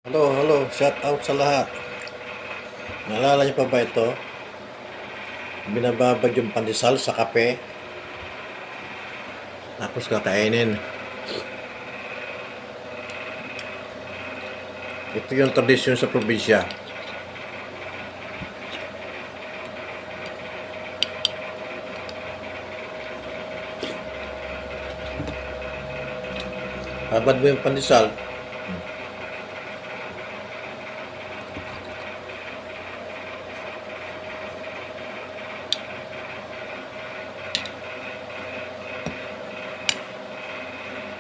Hello, hello, shout out sa lahat. Naalala niyo pa ba ito? Binababad yung pandesal sa kape, tapos kakainin. Ito yung tradisyon sa probinsya. Babad mo yung pandesal,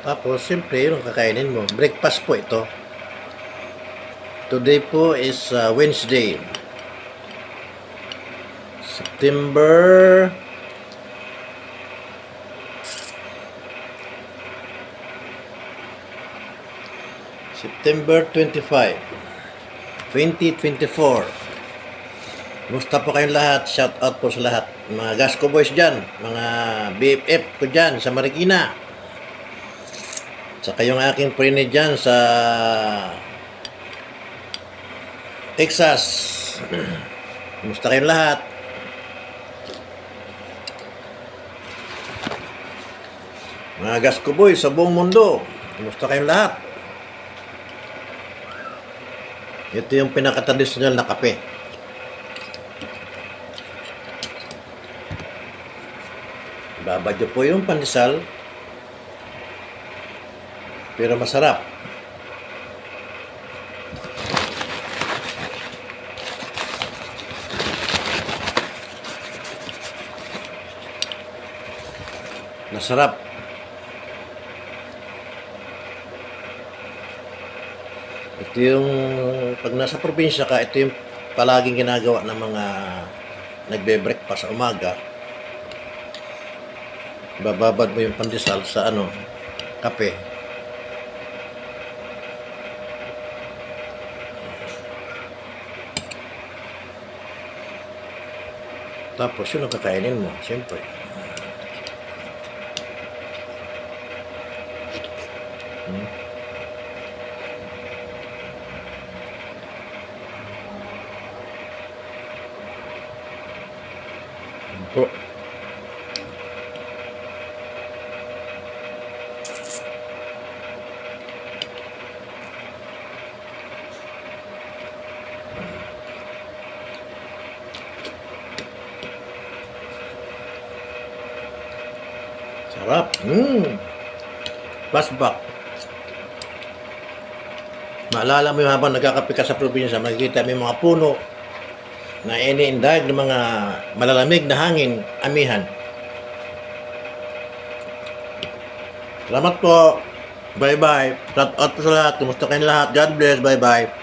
tapos siyempre yung kakainin mo. Breakfast po ito. Today po is Wednesday, September 25, 2024. Musta po kayong lahat? Shout out po sa lahat. Mga Gasco boys dyan, mga BFF ko dyan sa Marikina. Saka yung aking prene dyan sa Texas. Musta kayong lahat? Mga Gasco boys sa buong mundo. Musta kayong lahat? Ito yung pinaka-traditional na kape. Babad nyo po yung pandesal, pero masarap. Masarap. Ito yung, pag nasa probinsya ka, ito yung palaging ginagawa ng mga nagbe-breakfast sa umaga. Bababad mo yung pandesal sa kape. Tapos yun ang kakainin mo, siyempre. Po. Sarap. Flashback. Maalala mo yung habang nagkakape ka sa probinsya, makikita mo yung mga puno na iniindag ng mga malalamig na hangin, amihan. Salamat po. Bye-bye. Shout out po sa lahat. Kumusta kayong lahat? God bless. Bye-bye.